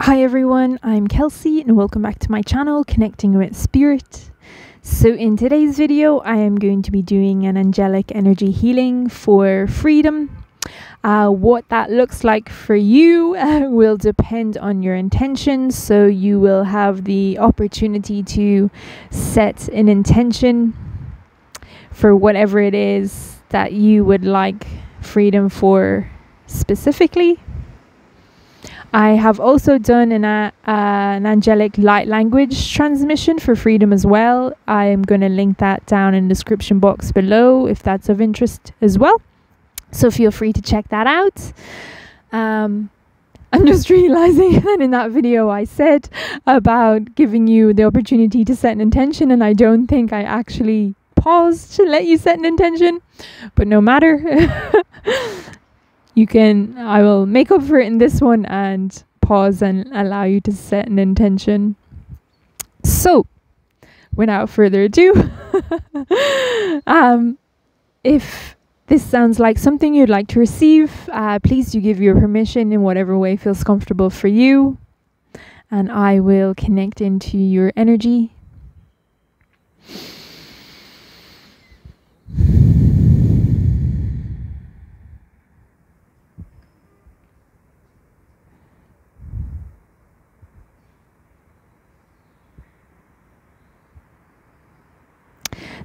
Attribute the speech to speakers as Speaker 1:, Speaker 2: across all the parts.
Speaker 1: Hi everyone, I'm Kelsey and welcome back to my channel, Connecting with Spirit. So in today's video, I am going to be doing an angelic energy healing for freedom. What that looks like for you will depend on your intention. So you will have the opportunity to set an intention for whatever it is that you would like freedom for specifically. I have also done an angelic light language transmission for freedom as well. I am going to link that down in the description box below if that's of interest as well. So feel free to check that out. I'm just realizing that in that video I said about giving you the opportunity to set an intention, and I don't think I actually paused to let you set an intention, but no matter. I will make up for it in this one and pause and allow you to set an intention. So, without further ado, if this sounds like something you'd like to receive, please do give your permission in whatever way feels comfortable for you. And I will connect into your energy.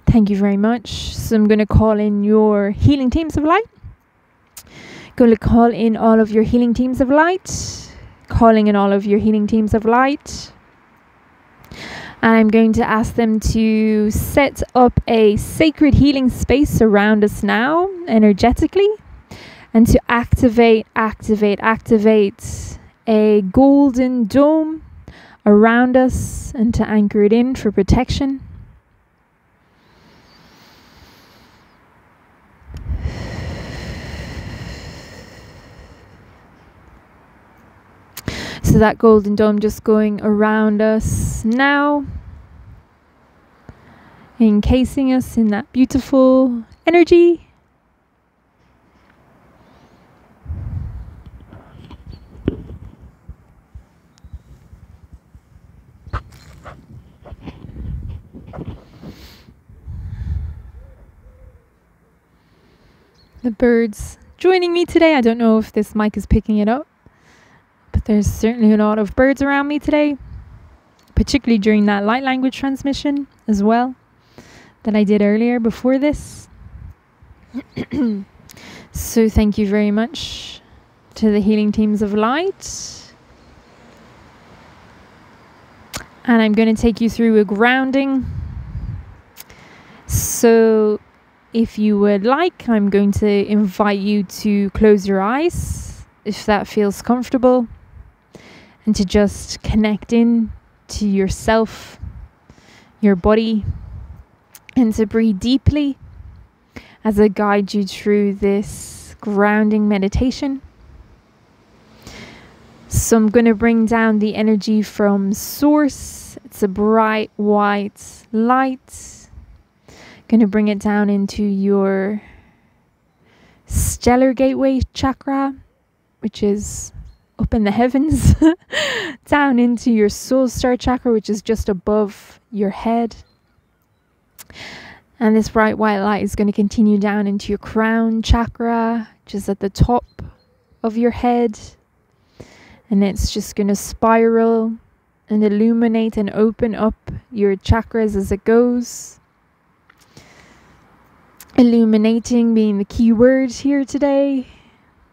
Speaker 1: Thank you very much. So I'm going to call in your healing teams of light. Going to call in all of your healing teams of light. Calling in all of your healing teams of light. And I'm going to ask them to set up a sacred healing space around us now, energetically. And to activate a golden dome around us and to anchor it in for protection. So that golden dome just going around us now, encasing us in that beautiful energy. The birds joining me today. I don't know if this mic is picking it up, but there's certainly a lot of birds around me today, particularly during that light language transmission as well that I did earlier before this. So thank you very much to the healing teams of light. And I'm going to take you through a grounding. So if you would like, I'm going to invite you to close your eyes if that feels comfortable, and to just connect in to yourself, your body, and to breathe deeply as I guide you through this grounding meditation. So I'm going to bring down the energy from source. It's a bright white light. Going to bring it down into your stellar gateway chakra, which is up in the heavens, down into your soul star chakra, which is just above your head. And this bright white light is going to continue down into your crown chakra, which is at the top of your head. And it's just going to spiral and illuminate and open up your chakras as it goes. Illuminating being the key word here today,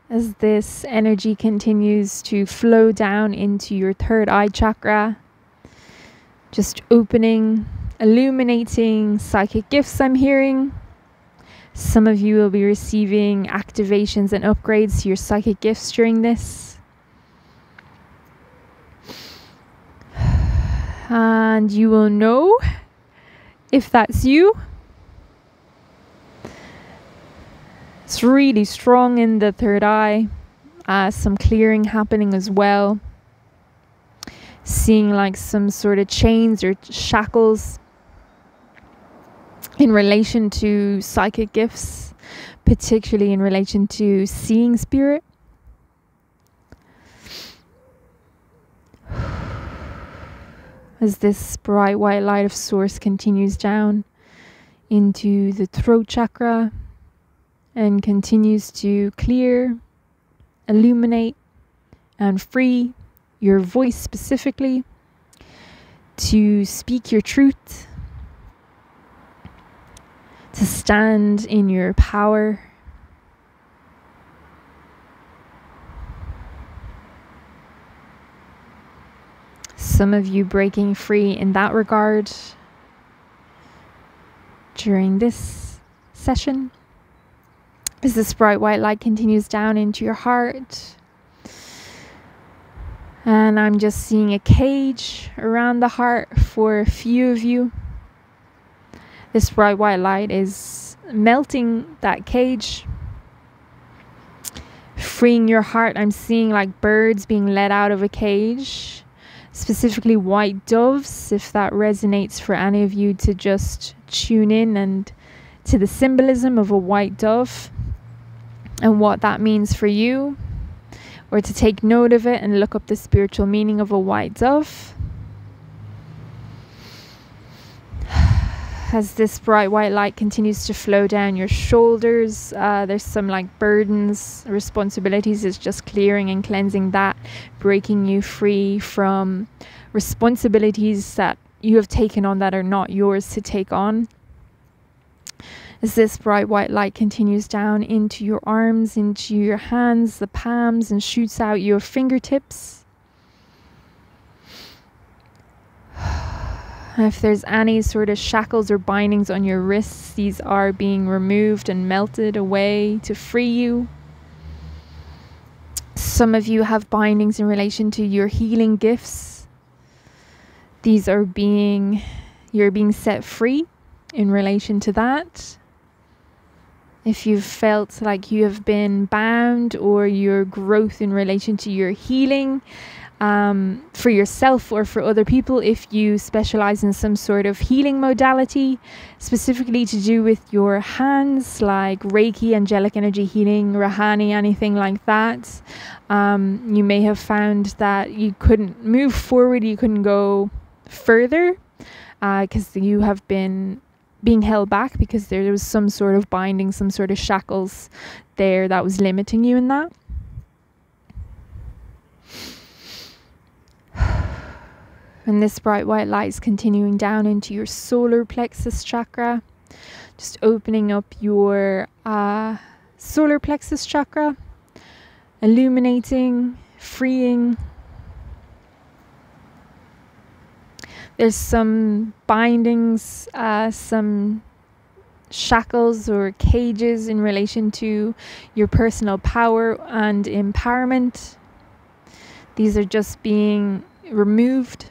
Speaker 1: as this energy continues to flow down into your third eye chakra, just opening, illuminating psychic gifts I'm hearing. Some of you will be receiving activations and upgrades to your psychic gifts during this. And you will know if that's you. It's really strong in the third eye. Some clearing happening as well. Seeing like some sort of chains or shackles in relation to psychic gifts, particularly in relation to seeing spirit. as this bright white light of source continues down into the throat chakra and continues to clear, illuminate, and free your voice specifically to speak your truth, to stand in your power. Some of you breaking free in that regard during this session, as this bright white light continues down into your heart. And I'm just seeing a cage around the heart for a few of you. This bright white light is melting that cage, freeing your heart. I'm seeing like birds being let out of a cage, specifically white doves, if that resonates for any of you, to just tune in and to the symbolism of a white dove and what that means for you, or to take note of it and look up the spiritual meaning of a white dove. As this bright white light continues to flow down your shoulders, there's some like burdens, responsibilities. It's just clearing and cleansing that, breaking you free from responsibilities that you have taken on that are not yours to take on. As this bright white light continues down into your arms, into your hands, the palms, and shoots out your fingertips. If there's any sort of shackles or bindings on your wrists, these are being removed and melted away to free you. Some of you have bindings in relation to your healing gifts. These are you're being set free in relation to that. If you've felt like you have been bound, or your growth in relation to your healing, for yourself or for other people, if you specialize in some sort of healing modality, specifically to do with your hands, like Reiki, angelic energy healing, Rahani, anything like that, you may have found that you couldn't move forward, you couldn't go further, because you have been being held back because there was some sort of binding, some sort of shackles there that was limiting you in that. And this bright white light is continuing down into your solar plexus chakra, just opening up your solar plexus chakra, illuminating, freeing. There's some bindings, some shackles or cages in relation to your personal power and empowerment. These are just being removed,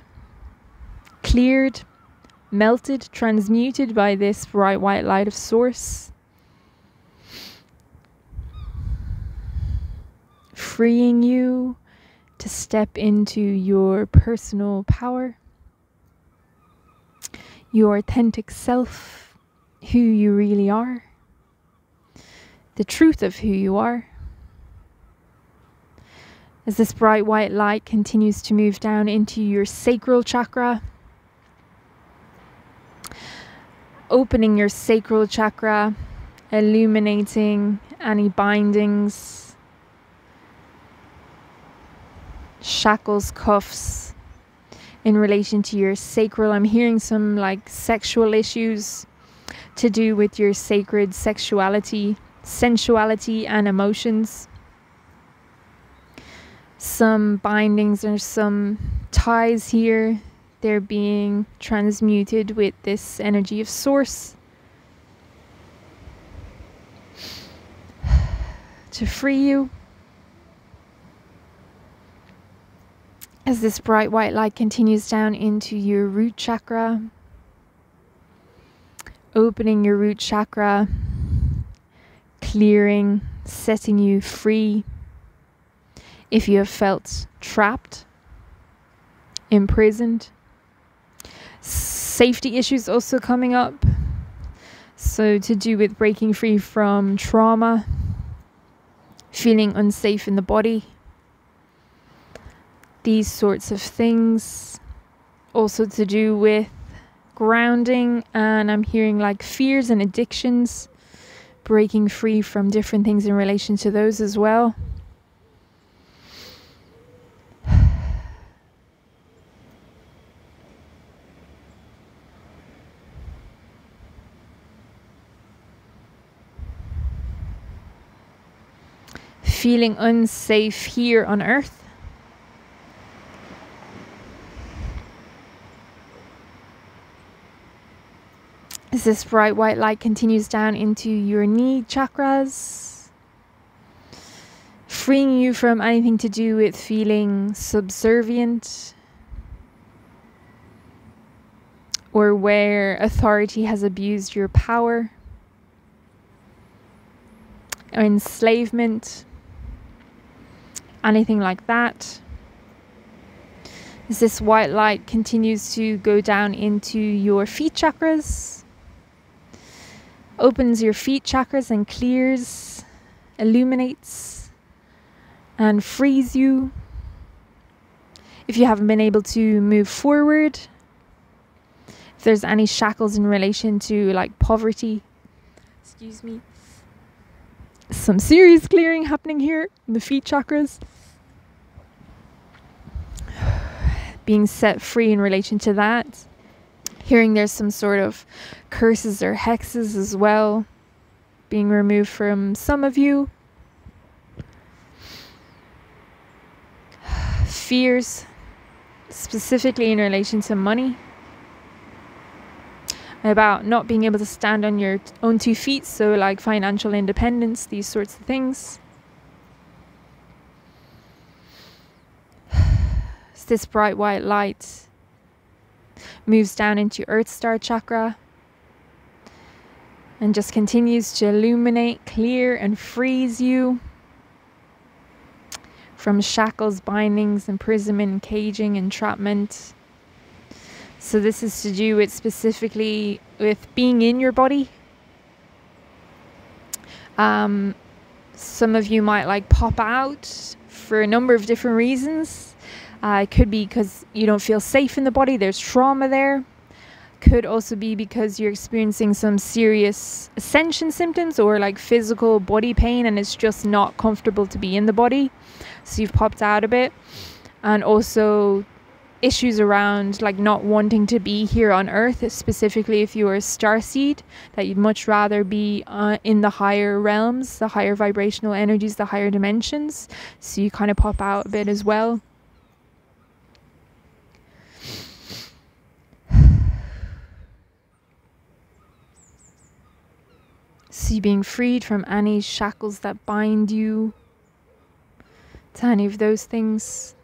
Speaker 1: cleared, melted, transmuted by this bright white light of source, freeing you to step into your personal power, your authentic self, who you really are, the truth of who you are. As this bright white light continues to move down into your sacral chakra, opening your sacral chakra, illuminating any bindings, shackles, cuffs in relation to your sacral. I'm hearing some like sexual issues to do with your sacred sexuality, sensuality, and emotions. Some bindings or some ties here, they're being transmuted with this energy of source to free you. As this bright white light continues down into your root chakra, opening your root chakra, clearing, setting you free. If you have felt trapped, imprisoned, safety issues also coming up. So to do with breaking free from trauma, feeling unsafe in the body, these sorts of things. Also to do with grounding, and I'm hearing like fears and addictions, breaking free from different things in relation to those as well. Feeling unsafe here on Earth. As this bright white light continues down into your knee chakras, freeing you from anything to do with feeling subservient or where authority has abused your power or enslavement, anything like that. As this white light continues to go down into your feet chakras, opens your feet chakras and clears, illuminates, and frees you. If you haven't been able to move forward, if there's any shackles in relation to like poverty, excuse me, some serious clearing happening here in the feet chakras. Being set free in relation to that. Hearing there's some sort of curses or hexes as well being removed from some of you. Fears, specifically in relation to money. About not being able to stand on your own 2 feet, so like financial independence, these sorts of things. This bright white light moves down into your Earth Star chakra and just continues to illuminate, clear, and frees you from shackles, bindings, imprisonment, caging, entrapment. So this is to do with specifically with being in your body. Some of you might like pop out for a number of different reasons. It could be because you don't feel safe in the body, there's trauma there. Could also be because you're experiencing some serious ascension symptoms or like physical body pain and it's just not comfortable to be in the body. So you've popped out a bit. And also issues around like not wanting to be here on Earth, specifically if you're a starseed, that you'd much rather be in the higher realms, the higher vibrational energies, the higher dimensions. So you kind of pop out a bit as well. So you being freed from any shackles that bind you to any of those things.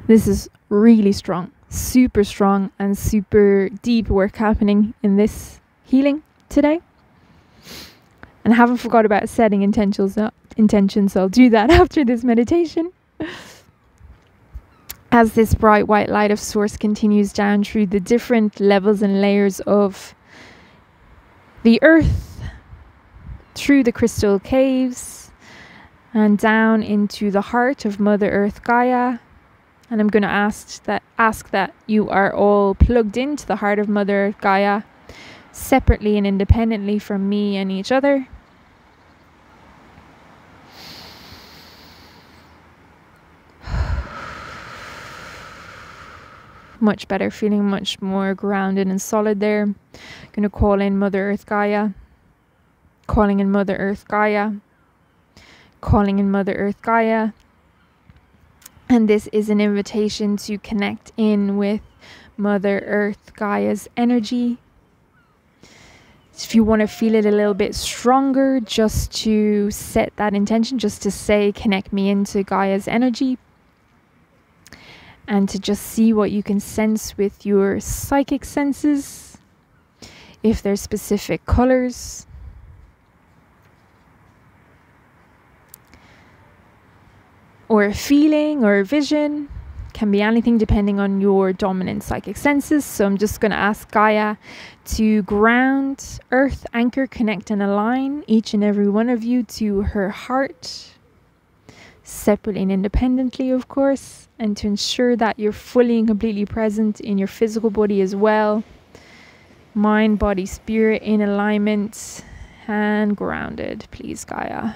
Speaker 1: This is really strong, super strong and super deep work happening in this healing today. And I haven't forgot about setting intentions, so I'll do that after this meditation. As this bright white light of source continues down through the different levels and layers of the earth, through the crystal caves, and down into the heart of Mother Earth Gaia. And I'm going to ask that you are all plugged into the heart of Mother Earth Gaia, separately and independently from me and each other. Much better, feeling much more grounded and solid there. Going to call in Mother Earth Gaia. Calling in Mother Earth Gaia. Calling in Mother Earth Gaia. And this is an invitation to connect in with Mother Earth Gaia's energy. If you want to feel it a little bit stronger, just to set that intention, just to say, connect me into Gaia's energy. And to just see what you can sense with your psychic senses. If there's specific colors. Or a feeling or a vision. Can be anything depending on your dominant psychic senses. So I'm just going to ask Gaia to ground, earth, anchor, connect and align each and every one of you to her heart. separately and independently, of course, and to ensure that you're fully and completely present in your physical body as well. Mind, body, spirit in alignment and grounded, please, Gaia.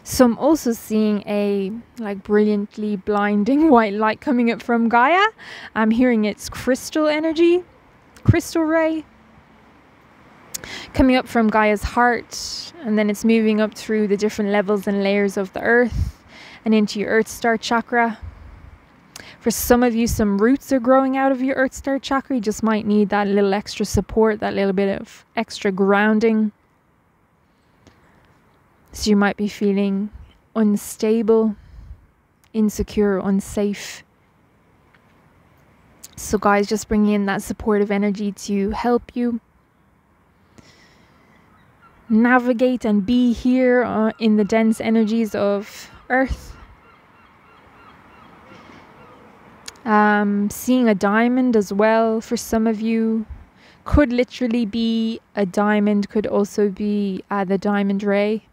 Speaker 1: So I'm also seeing a brilliantly blinding white light coming up from Gaia. I'm hearing its crystal energy, crystal ray, coming up from Gaia's heart, and then it's moving up through the different levels and layers of the earth and into your Earth Star chakra. For some of you, some roots are growing out of your Earth Star chakra. You just might need that little extra support, that little bit of extra grounding. So you might be feeling unstable, insecure, unsafe. So guys, just bringing in that supportive energy to help you navigate and be here in the dense energies of Earth. Seeing a diamond as well for some of you. Could literally be a diamond, could also be the diamond ray.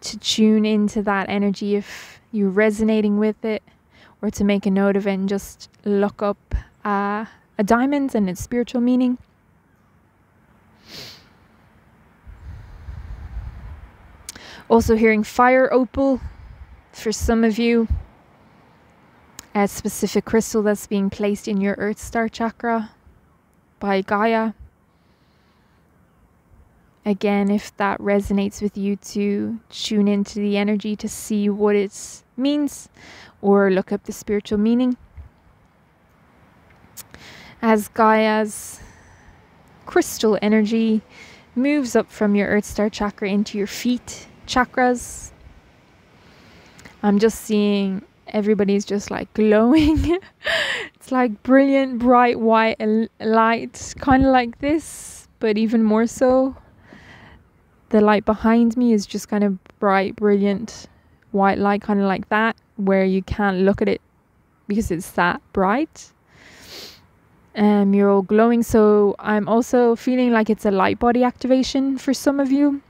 Speaker 1: To tune into that energy if you're resonating with it, or to make a note of it and just look up a diamond and its spiritual meaning. Also hearing fire opal for some of you. A specific crystal that's being placed in your Earth Star chakra by Gaia. Again, if that resonates with you, to tune into the energy to see what it means, or look up the spiritual meaning. As Gaia's crystal energy moves up from your Earth Star chakra into your feet chakras, I'm just seeing everybody's just glowing. It's brilliant, bright white light, kind of like this, but even more so. The light behind me is just kind of bright, brilliant white light, kind of like that, where you can't look at it because it's that bright. You're all glowing. So I'm also feeling like it's a light body activation for some of you.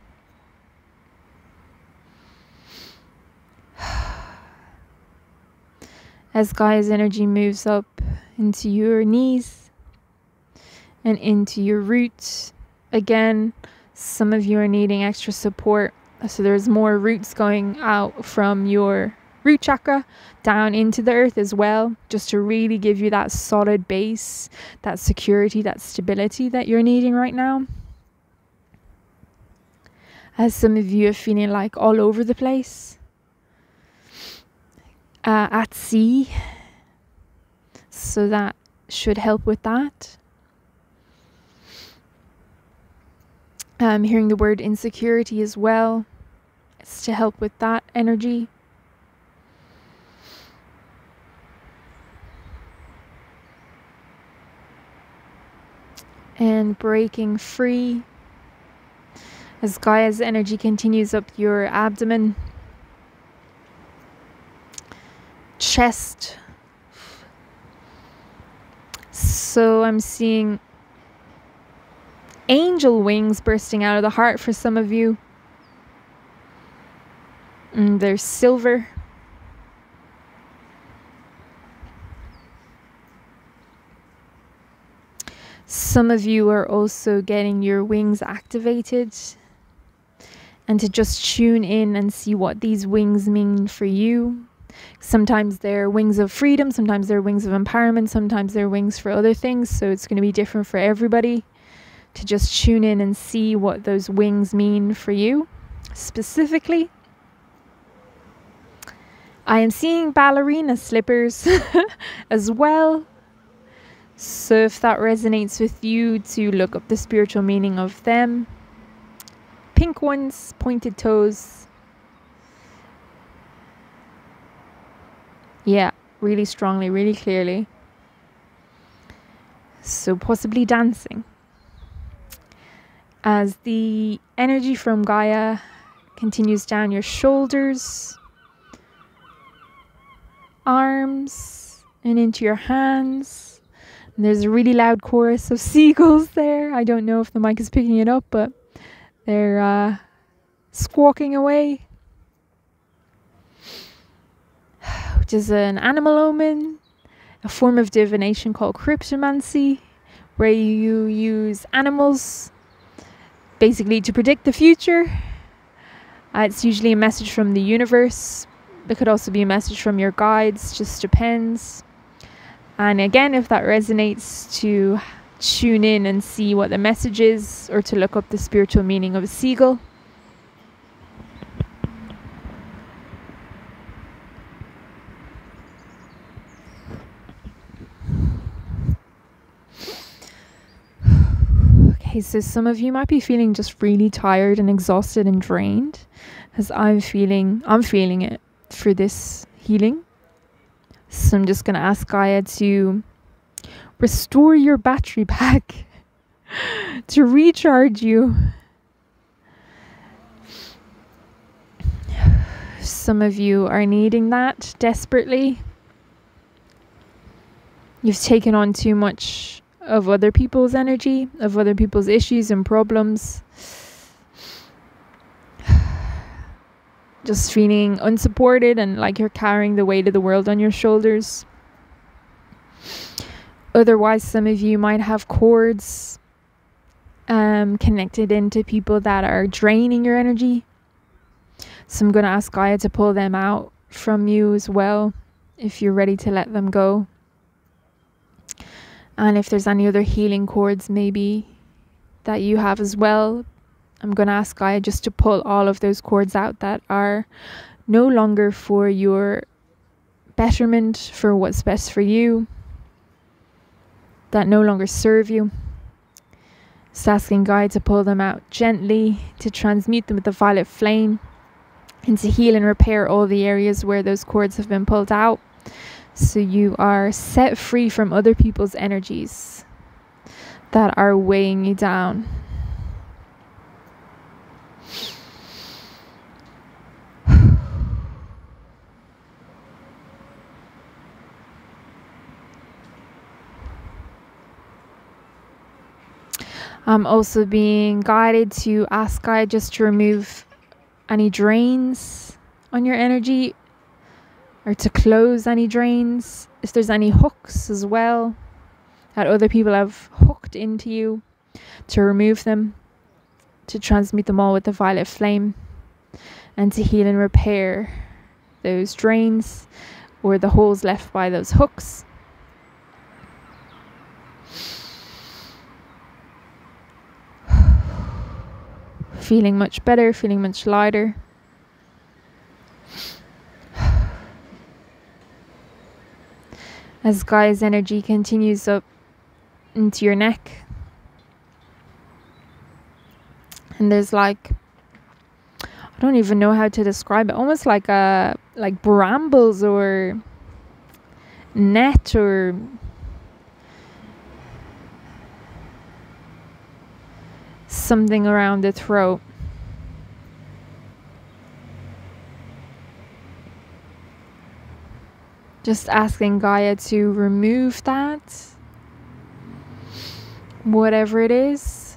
Speaker 1: As Gaia's energy moves up into your knees and into your roots. Again, some of you are needing extra support. So there's more roots going out from your root chakra down into the earth as well, just to really give you that solid base, that security, that stability that you're needing right now. As some of you are feeling all over the place, at sea. So that should help with that. I'm hearing the word insecurity as well. It's to help with that energy. And breaking free as Gaia's energy continues up your abdomen, chest. So I'm seeing angel wings bursting out of the heart for some of you. And they're silver. Some of you are also getting your wings activated, and to just tune in and see what these wings mean for you. Sometimes they're wings of freedom, sometimes they're wings of empowerment, sometimes they're wings for other things. So it's going to be different for everybody. To just tune in and see what those wings mean for you specifically. I am seeing ballerina slippers as well. So if that resonates with you, to look up the spiritual meaning of them. Pink ones, pointed toes. Yeah, really strongly, really clearly. So possibly dancing. As the energy from Gaia continues down your shoulders, arms, and into your hands. And there's a really loud chorus of seagulls there. I don't know if the mic is picking it up, but they're squawking away. Which is an animal omen, a form of divination called cryptomancy, where you use animals basically to predict the future. It's usually a message from the universe. It could also be a message from your guides, just depends. And again, if that resonates, to tune in and see what the message is, or to look up the spiritual meaning of a seagull. Okay, so some of you might be feeling just really tired and exhausted and drained, as I'm feeling it for this healing. So I'm just going to ask Gaia to restore your battery pack, to recharge you. Some of you are needing that desperately. You've taken on too much of other people's energy, of other people's issues and problems. Just feeling unsupported and like you're carrying the weight of the world on your shoulders. Otherwise, some of you might have cords connected into people that are draining your energy. So I'm going to ask Gaia to pull them out from you as well, if you're ready to let them go. And if there's any other healing cords maybe that you have as well, I'm going to ask Gaia just to pull all of those cords out that are no longer for your betterment, for what's best for you, that no longer serve you. Just asking Gaia to pull them out gently, to transmute them with the violet flame, and to heal and repair all the areas where those cords have been pulled out. So you are set free from other people's energies that are weighing you down. I'm also being guided to ask Gaia just to remove any drains on your energy, or to close any drains. If there's any hooks as well that other people have hooked into you, to remove them, to transmute them all with the violet flame, and to heal and repair those drains or the holes left by those hooks. Feeling much better, feeling much lighter. As Gaia's energy continues up into your neck, and there's like, I don't even know how to describe it, almost like brambles or net or something around the throat. Just asking Gaia to remove that, whatever it is.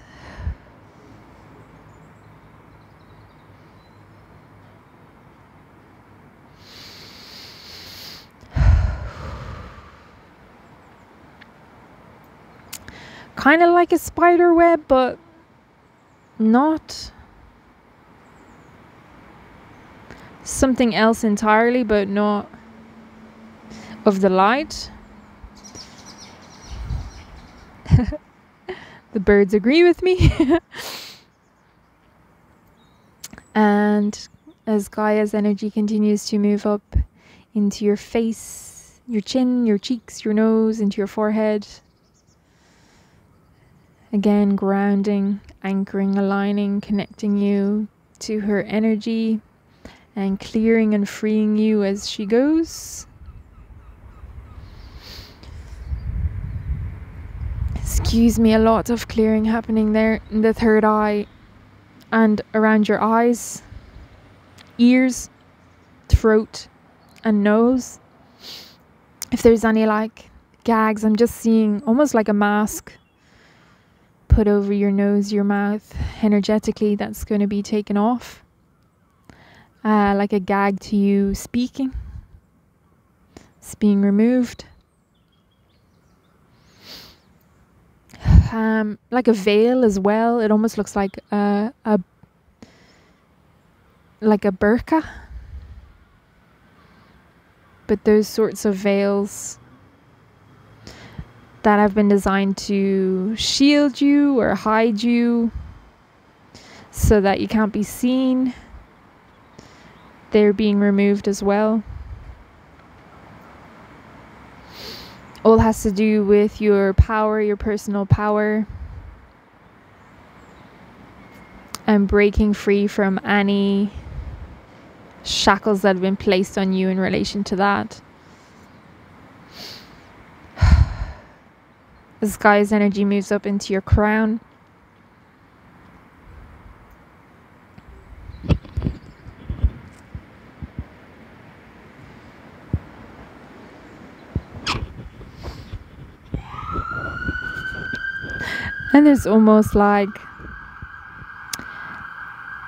Speaker 1: Kind of like a spider web, but not. Something else entirely, but not of the light. The birds agree with me. And as Gaia's energy continues to move up into your face, your chin, your cheeks, your nose, into your forehead, again grounding, anchoring, aligning, connecting you to her energy, and clearing and freeing you as she goes. Excuse me, a lot of clearing happening there in the third eye and around your eyes, ears, throat and nose. If there's any like gags, I'm just seeing almost like a mask put over your nose, your mouth. Energetically, that's going to be taken off. Like a gag to you speaking. It's being removed. Like a veil as well. It almost looks like a burqa. But those sorts of veils that have been designed to shield you or hide you so that you can't be seen, they're being removed as well. All has to do with your power, your personal power, and breaking free from any shackles that have been placed on you in relation to that. As Gaia's energy moves up into your crown, and there's almost like,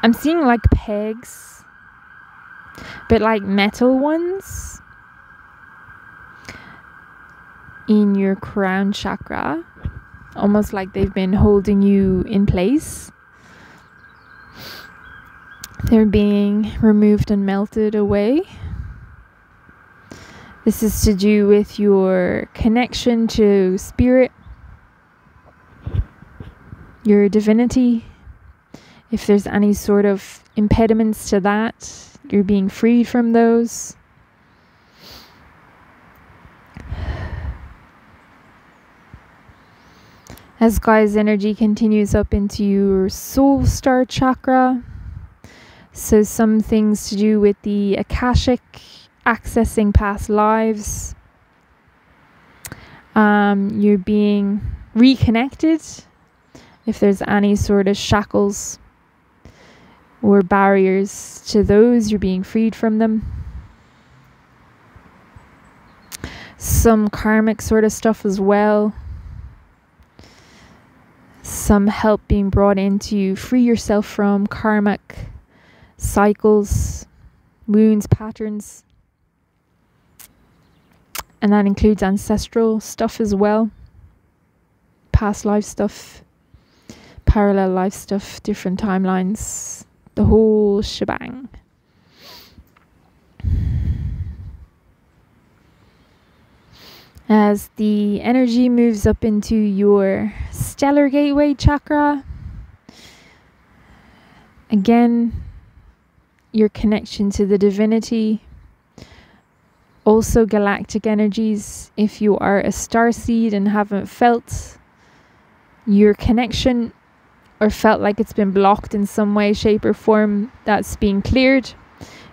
Speaker 1: I'm seeing like pegs, but like metal ones in your crown chakra, almost like they've been holding you in place. They're being removed and melted away. This is to do with your connection to spirit, your divinity. If there's any sort of impediments to that, you're being freed from those. As Gaia's energy continues up into your soul star chakra, so some things to do with the Akashic, accessing past lives. You're being reconnected. If there's any sort of shackles or barriers to those, you're being freed from them. Some karmic sort of stuff as well. Some help being brought in to free yourself from karmic cycles, wounds, patterns. And that includes ancestral stuff as well. Past life stuff, parallel life stuff, different timelines, the whole shebang. As the energy moves up into your stellar gateway chakra, again, your connection to the divinity, also galactic energies. If you are a starseed and haven't felt your connection or felt like it's been blocked in some way, shape or form, that's being cleared,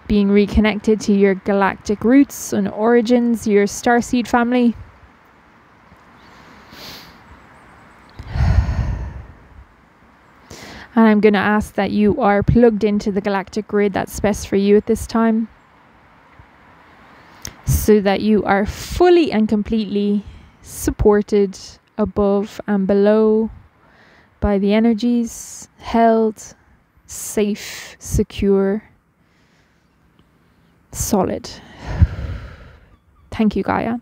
Speaker 1: being reconnected to your galactic roots and origins, your starseed family. And I'm going to ask that you are plugged into the galactic grid that's best for you at this time, so that you are fully and completely supported above and below by the energies, held, safe, secure, solid. Thank you, Gaia.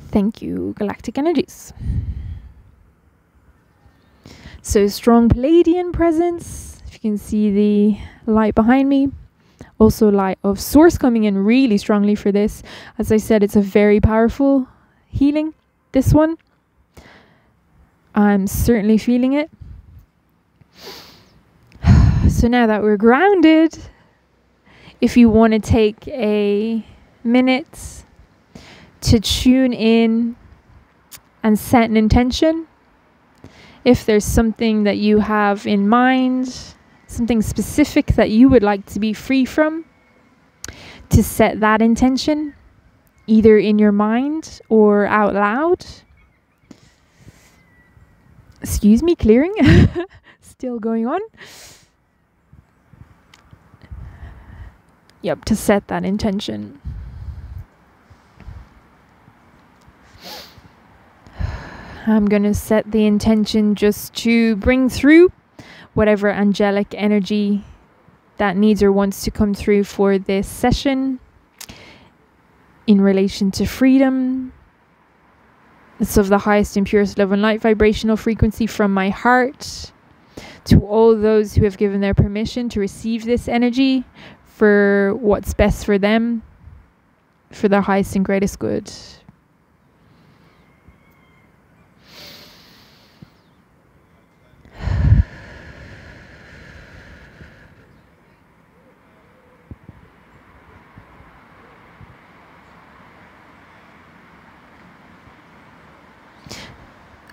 Speaker 1: Thank you, galactic energies. So strong Palladian presence. If you can see the light behind me. Also light of source coming in really strongly for this. As I said, it's a very powerful healing, this one. I'm certainly feeling it. So now that we're grounded, if you want to take a minute to tune in and set an intention, if there's something that you have in mind, something specific that you would like to be free from, to set that intention, either in your mind or out loud. Excuse me, clearing. Still going on. Yep, to set that intention. I'm going to set the intention just to bring through whatever angelic energy that needs or wants to come through for this session in relation to freedom. It's of the highest and purest love and light vibrational frequency from my heart to all those who have given their permission to receive this energy for what's best for them, for their highest and greatest good.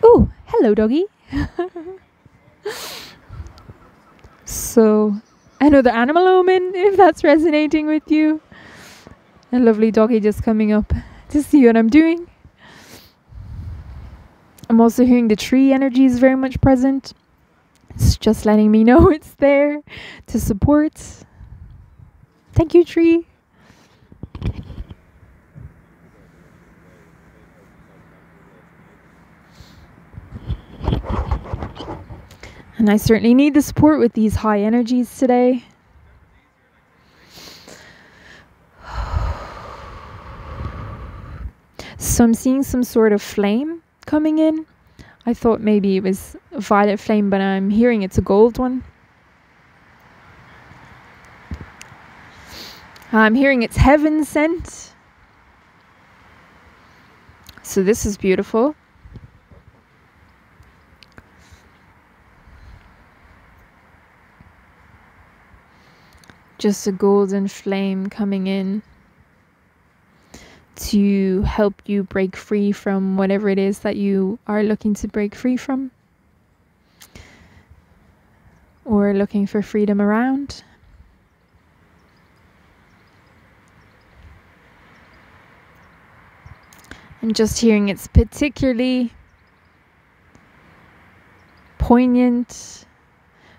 Speaker 1: Oh, hello, doggy. So, another animal omen, if that's resonating with you. A lovely doggy just coming up to see what I'm doing. I'm also hearing the tree energy is very much present. It's just letting me know it's there to support. Thank you, tree. And I certainly need the support with these high energies today. So I'm seeing some sort of flame coming in. I thought maybe it was a violet flame, but I'm hearing it's a gold one. I'm hearing it's heaven sent. So this is beautiful. Just a golden flame coming in to help you break free from whatever it is that you are looking to break free from or looking for freedom around. I'm just hearing it's particularly poignant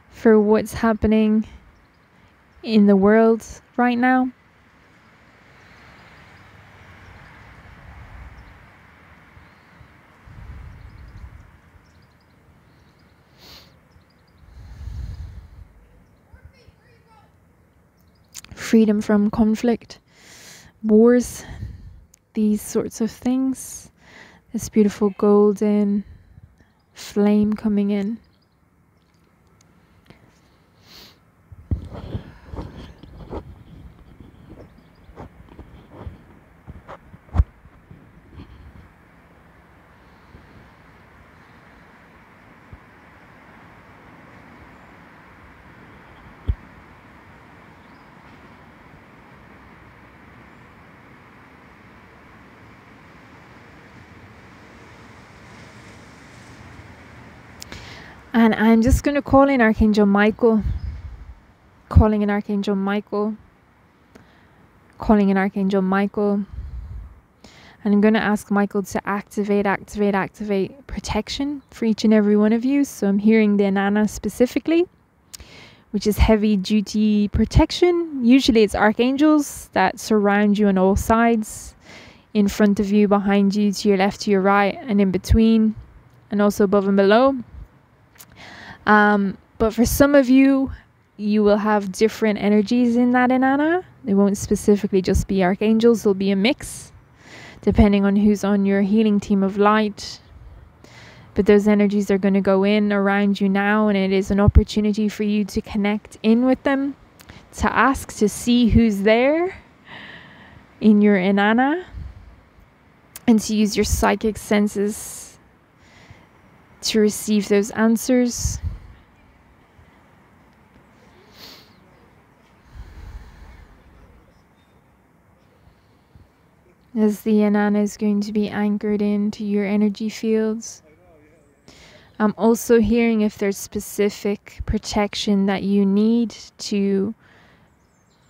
Speaker 1: for what's happening in the world right now. Freedom from conflict, wars, these sorts of things. This beautiful golden flame coming in. And I'm just going to call in Archangel Michael. Calling in Archangel Michael. Calling in Archangel Michael. And I'm going to ask Michael to activate protection for each and every one of you. So I'm hearing the Inanna specifically, which is heavy duty protection. Usually it's archangels that surround you on all sides, in front of you, behind you, to your left, to your right, and in between, and also above and below. But for some of you, you will have different energies in that Inanna. They won't specifically just be archangels. There'll be a mix, depending on who's on your healing team of light. But those energies are going to go in around you now, and it is an opportunity for you to connect in with them, to ask, to see who's there in your Inanna, and to use your psychic senses to receive those answers. As the Inanna is going to be anchored into your energy fields. I'm also hearing if there's specific protection that you need to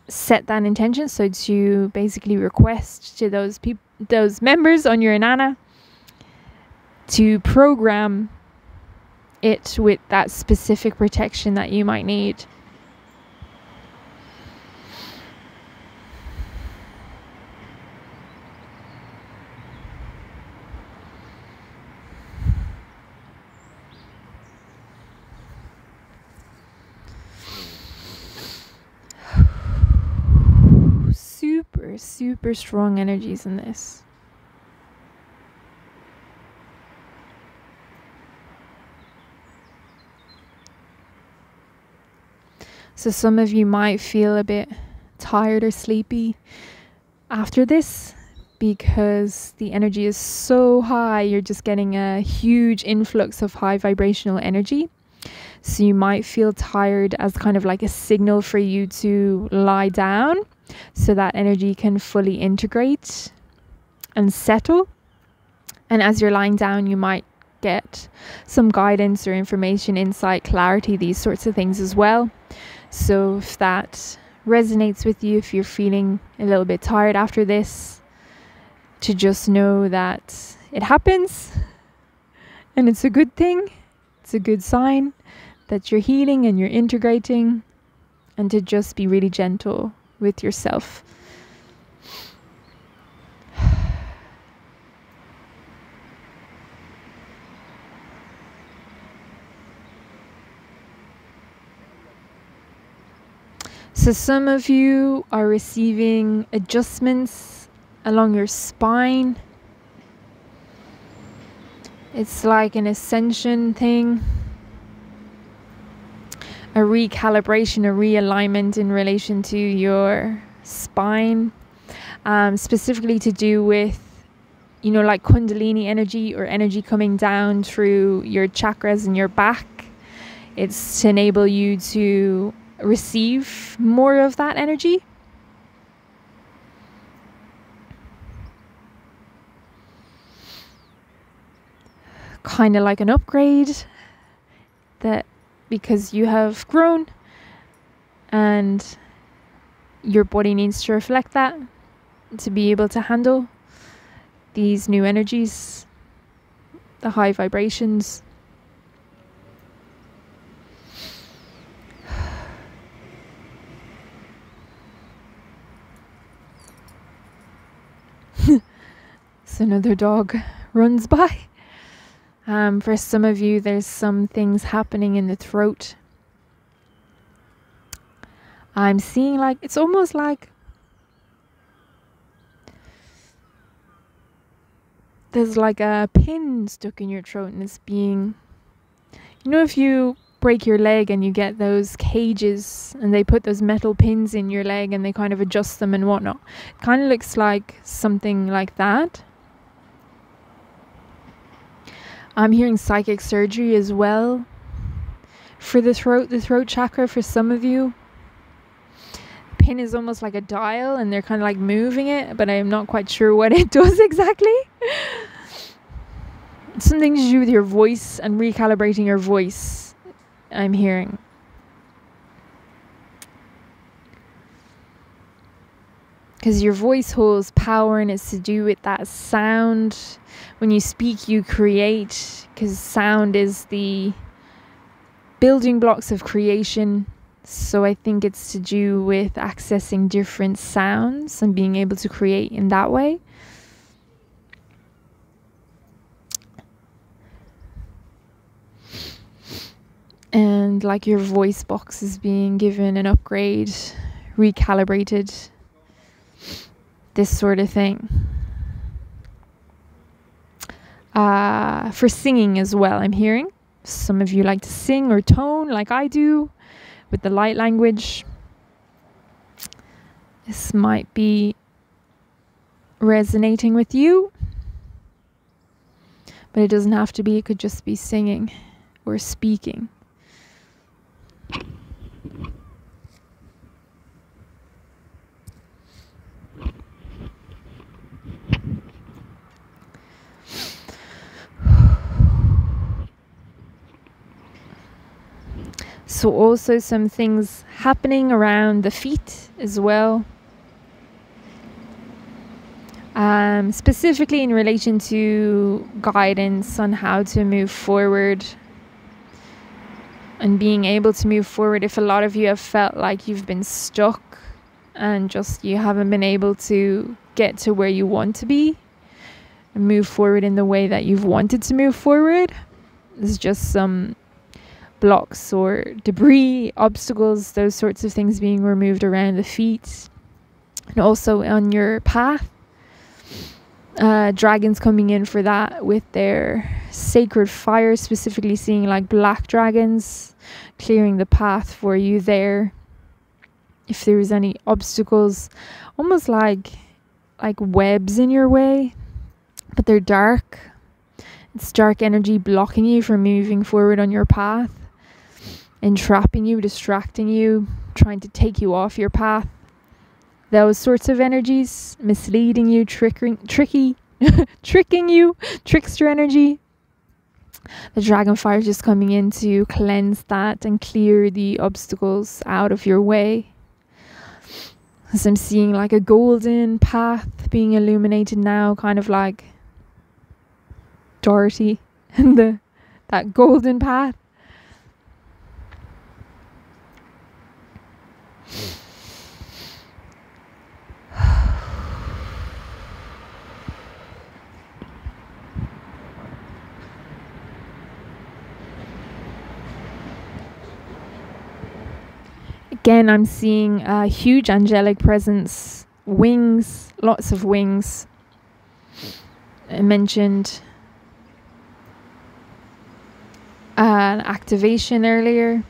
Speaker 1: set that intention. So to basically request to those members on your Inanna to program it with that specific protection that you might need. super, super strong energies in this. So some of you might feel a bit tired or sleepy after this because the energy is so high. You're just getting a huge influx of high vibrational energy. So you might feel tired as kind of like a signal for you to lie down so that energy can fully integrate and settle. And as you're lying down, you might get some guidance or information, insight, clarity, these sorts of things as well. So if that resonates with you, if you're feeling a little bit tired after this, to just know that it happens and it's a good thing. It's a good sign that you're healing and you're integrating, and to just be really gentle with yourself. So some of you are receiving adjustments along your spine. It's like an ascension thing, a recalibration, a realignment in relation to your spine, specifically to do with, you know, like Kundalini energy or energy coming down through your chakras and your back. It's to enable you to receive more of that energy. Kind of like an upgrade, that because you have grown and your body needs to reflect that to be able to handle these new energies, the high vibrations. So another dog runs by. For some of you, there's some things happening in the throat. I'm seeing like, it's almost like there's like a pin stuck in your throat, and it's being, you know, if you break your leg and you get those cages and they put those metal pins in your leg and they kind of adjust them and whatnot. It kind of looks like something like that. I'm hearing psychic surgery as well for the throat chakra for some of you. The pin is almost like a dial and they're kind of like moving it, but I'm not quite sure what it does exactly. Something to do with your voice and recalibrating your voice, I'm hearing. Because your voice holds power, and it's to do with that sound. When you speak, you create, because sound is the building blocks of creation. So I think it's to do with accessing different sounds and being able to create in that way. And like your voice box is being given an upgrade, recalibrated, this sort of thing. For singing as well, I'm hearing. Some of you like to sing or tone like I do with the light language. This might be resonating with you, but it doesn't have to be. It could just be singing or speaking. So also some things happening around the feet as well. Specifically in relation to guidance on how to move forward and being able to move forward. If a lot of you have felt like you've been stuck and just you haven't been able to get to where you want to be and move forward in the way that you've wanted to move forward, there's just some blocks or debris, obstacles, those sorts of things being removed around the feet. And also on your path, dragons coming in for that with their sacred fire, specifically seeing like black dragons clearing the path for you there. If there's any obstacles, almost like webs in your way, but they're dark. It's dark energy blocking you from moving forward on your path, entrapping you, distracting you, trying to take you off your path. Those sorts of energies, misleading you, tricking you, trickster energy. The dragon fire is just coming in to cleanse that and clear the obstacles out of your way. As I'm seeing like a golden path being illuminated now, kind of like Dorothy and that golden path. Again, I'm seeing a huge angelic presence, wings, lots of wings. I mentioned an activation earlier.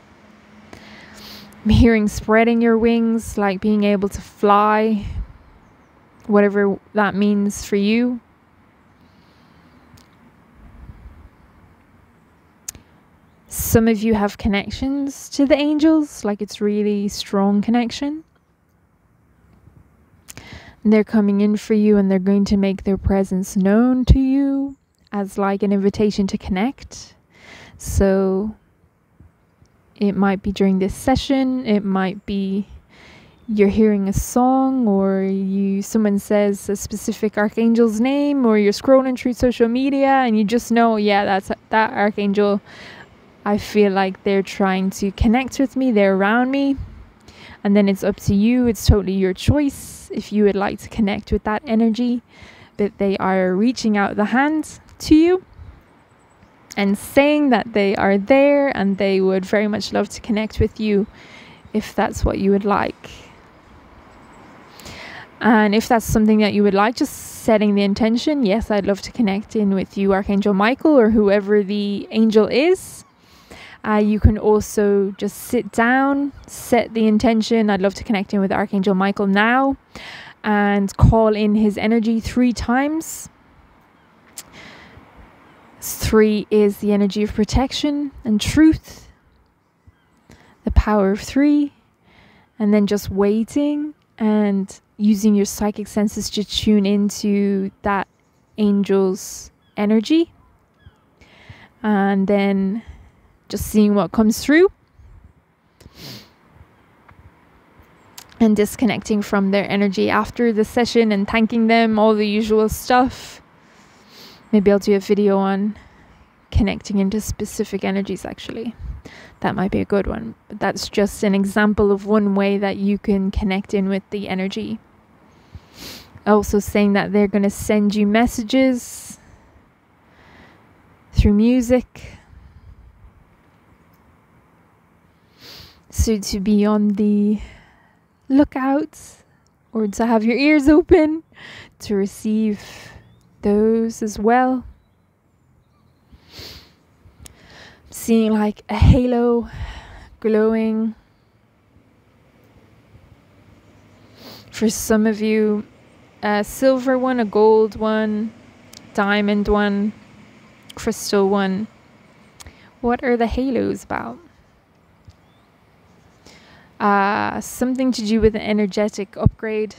Speaker 1: I'm hearing spreading your wings, like being able to fly, whatever that means for you. Some of you have connections to the angels, like it's really strong connection. And they're coming in for you and they're going to make their presence known to you as like an invitation to connect. So it might be during this session, it might be you're hearing a song, or someone says a specific archangel's name, or you're scrolling through social media and you just know, yeah, that's that archangel. I feel like they're trying to connect with me, they're around me. And then it's up to you, it's totally your choice if you would like to connect with that energy, that they are reaching out the hand to you and saying that they are there and they would very much love to connect with you if that's what you would like. And if that's something that you would like, just setting the intention, yes, I'd love to connect in with you, Archangel Michael, or whoever the angel is. You can also just sit down, set the intention, I'd love to connect in with Archangel Michael now, and call in his energy 3 times. 3 is the energy of protection and truth, the power of 3, and then just waiting and using your psychic senses to tune into that angel's energy, and then just seeing what comes through and disconnecting from their energy after the session and thanking them, all the usual stuff. Maybe I'll do a video on connecting into specific energies, actually. That might be a good one. But that's just an example of one way that you can connect in with the energy. Also saying that they're going to send you messages through music. So to be on the lookout, or to have your ears open to receive those as well. Seeing like a halo glowing. For some of you, a silver one, a gold one, diamond one, crystal one. What are the halos about? Something to do with an energetic upgrade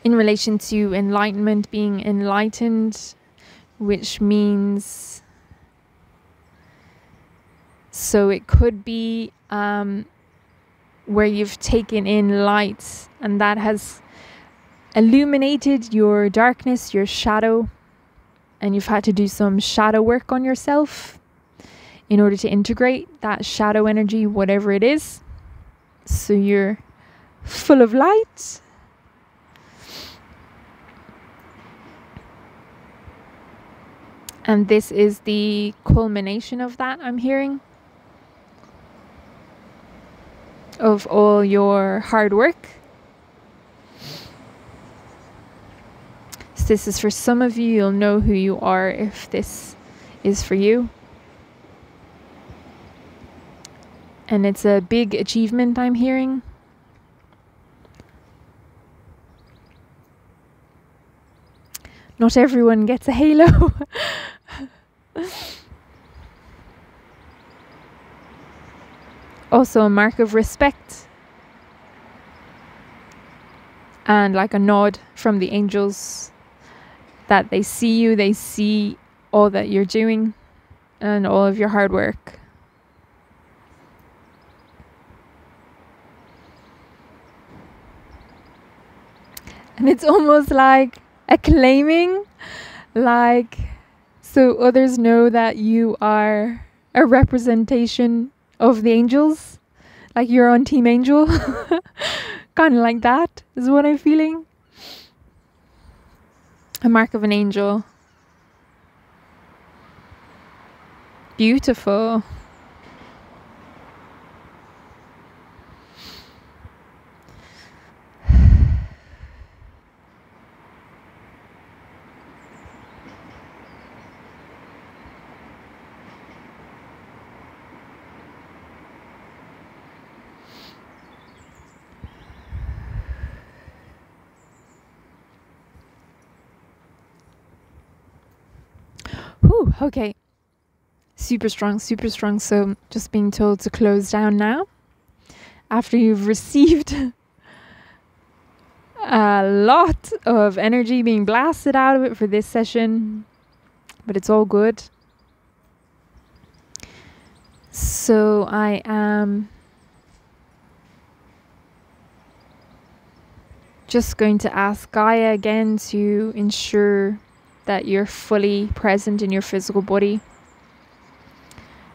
Speaker 1: in relation to enlightenment, being enlightened, which means, so it could be where you've taken in light and that has illuminated your darkness, your shadow, and you've had to do some shadow work on yourself in order to integrate that shadow energy, whatever it is. So you're full of light. And this is the culmination of that, I'm hearing. of all your hard work. So this is for some of you. You'll know who you are if this is for you. And it's a big achievement, I'm hearing. Not everyone gets a halo. Also a mark of respect. And like a nod from the angels that they see you, they see all that you're doing and all of your hard work. And it's almost like acclaiming, like so others know that you are a representation of the angels, like you're on Team Angel. Kind of like that is what I'm feeling. A mark of an angel. Beautiful. Whew, okay. Super strong, super strong. So just being told to close down now after you've received a lot of energy being blasted out of it for this session, but it's all good. So I am just going to ask Gaia again to ensure that you're fully present in your physical body.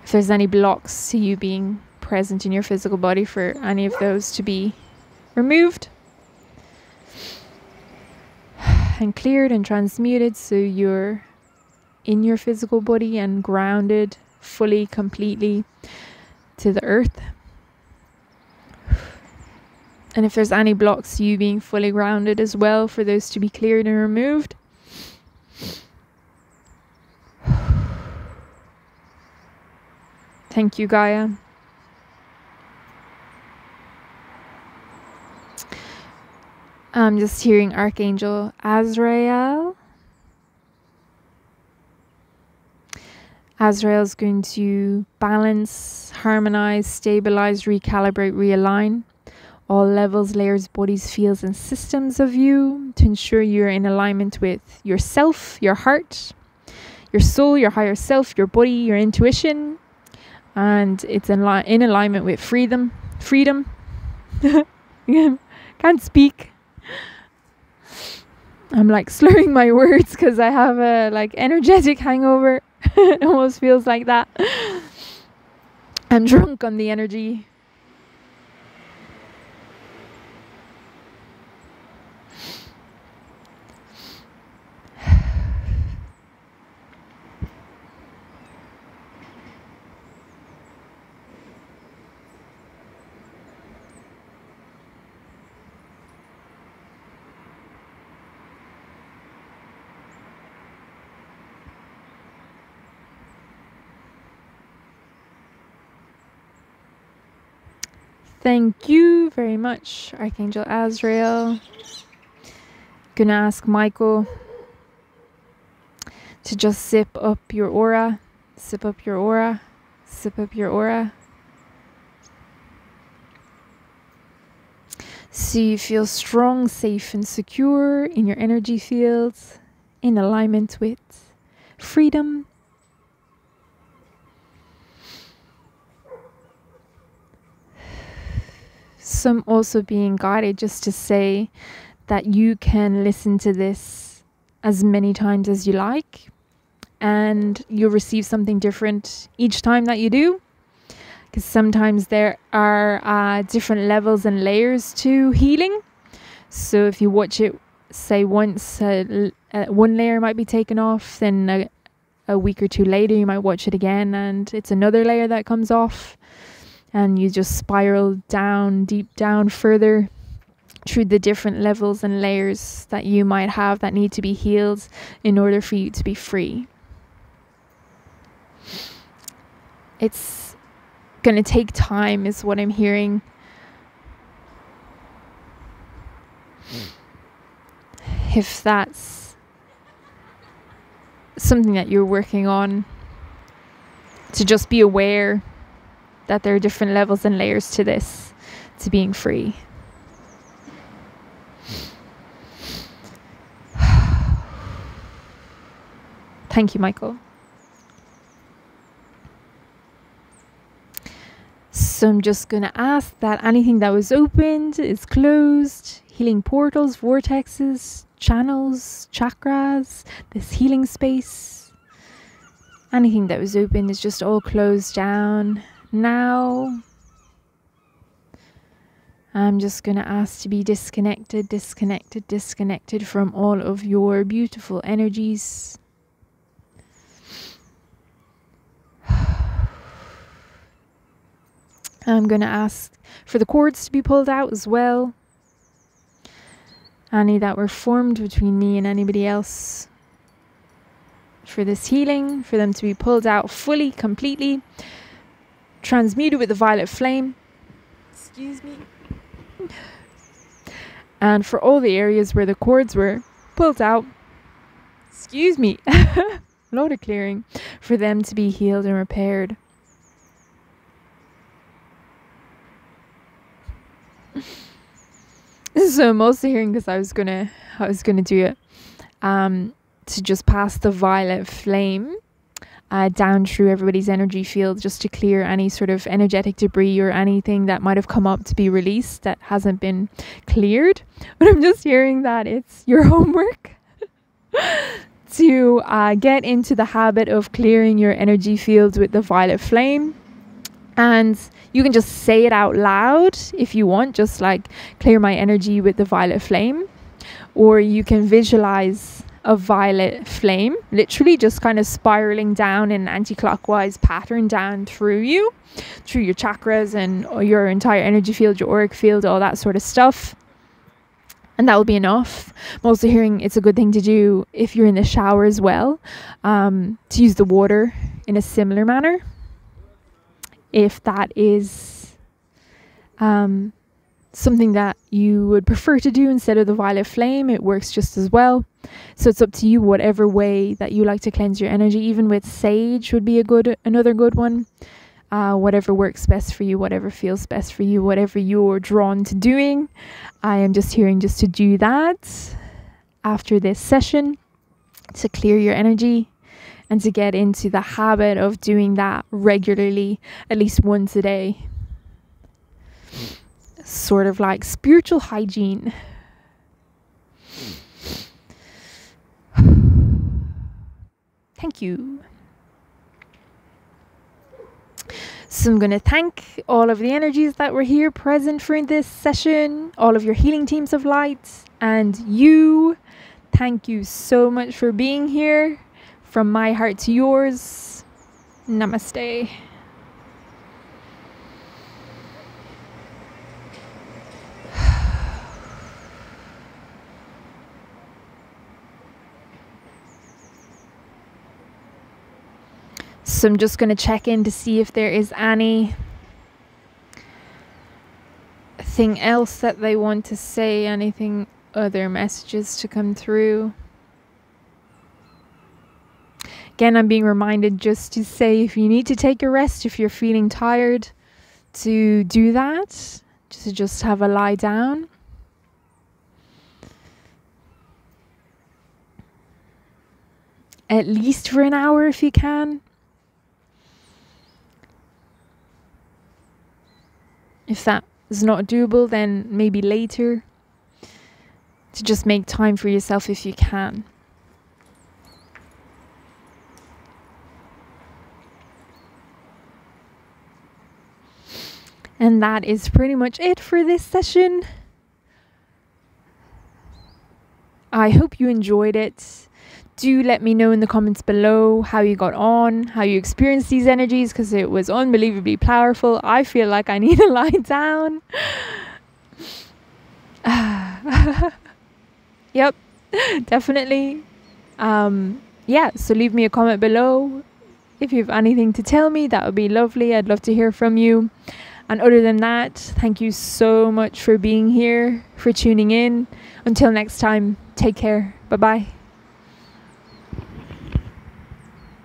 Speaker 1: If there's any blocks to you being present in your physical body, for any of those to be removed and cleared and transmuted, so you're in your physical body and grounded fully, completely to the earth. And if there's any blocks to you being fully grounded as well, for those to be cleared and removed. Thank you, Gaia. I'm just hearing Archangel Azrael. Azrael is going to balance, harmonize, stabilize, recalibrate, realign all levels, layers, bodies, fields, and systems of you to ensure you're in alignment with yourself, your heart, your soul, your higher self, your body, your intuition. And it's in alignment with freedom. Can't speak. I'm like slurring my words because I have a like energetic hangover. It almost feels like that. I'm drunk on the energy. Thank you very much, Archangel Azrael. Gonna ask Michael to just zip up your aura, zip up your aura, zip up your aura. So you feel strong, safe, and secure in your energy fields, in alignment with freedom. So I'm also being guided just to say that you can listen to this as many times as you like, and you'll receive something different each time that you do, because sometimes there are different levels and layers to healing. So if you watch it, say once, one layer might be taken off, then a week or two later you might watch it again and it's another layer that comes off. And you just spiral down, deep down further through the different levels and layers that you might have that need to be healed in order for you to be free. It's going to take time is what I'm hearing. If that's something that you're working on, to just be aware that there are different levels and layers to this, to being free. Thank you, Michael. So I'm just going to ask that anything that was opened is closed. Healing portals, vortexes, channels, chakras, this healing space. Anything that was open is just all closed down now. I'm just going to ask to be disconnected from all of your beautiful energies. I'm going to ask for the cords to be pulled out as well. Any that were formed between me and anybody else. For this healing, for them to be pulled out fully, completely. Transmuted with the violet flame. Excuse me. And for all the areas where the cords were pulled out. Excuse me. Load of clearing. For them to be healed and repaired. So I'm also hearing, because I was gonna do it, to just pass the violet flame down through everybody's energy field, just to clear any sort of energetic debris or anything that might have come up to be released that hasn't been cleared. But I'm just hearing that it's your homework to get into the habit of clearing your energy fields with the violet flame. And you can just say it out loud if you want, just like clear my energy with the violet flame. Or you can visualize a violet flame, literally just kind of spiraling down in an anti-clockwise pattern down through you, through your chakras and your entire energy field, your auric field, all that sort of stuff. And that will be enough. I'm also hearing it's a good thing to do if you're in the shower as well, to use the water in a similar manner. If that is something that you would prefer to do instead of the violet flame, it works just as well. So it's up to you, whatever way that you like to cleanse your energy. Even with sage would be another good one. Whatever works best for you, whatever feels best for you, whatever you're drawn to doing. I am just hearing just to do that after this session, to clear your energy. And to get into the habit of doing that regularly, at least once a day. Sort of like spiritual hygiene. Thank you. So I'm going to thank all of the energies that were here present for this session. All of your healing teams of light. And you. Thank you so much for being here. From my heart to yours, namaste. So I'm just going to check in to see if there is anything else that they want to say, anything, other messages to come through. Again, I'm being reminded just to say if you need to take a rest, if you're feeling tired, to do that. Just have a lie down. At least for an hour if you can. If that is not doable, then maybe later. To just make time for yourself if you can. And that is pretty much it for this session. I hope you enjoyed it. Do let me know in the comments below how you got on, how you experienced these energies, because it was unbelievably powerful. I feel like I need to lie down. Yep, definitely. Yeah, so leave me a comment below if you have anything to tell me. That would be lovely. I'd love to hear from you. And other than that, thank you so much for being here, for tuning in. Until next time, take care. Bye bye.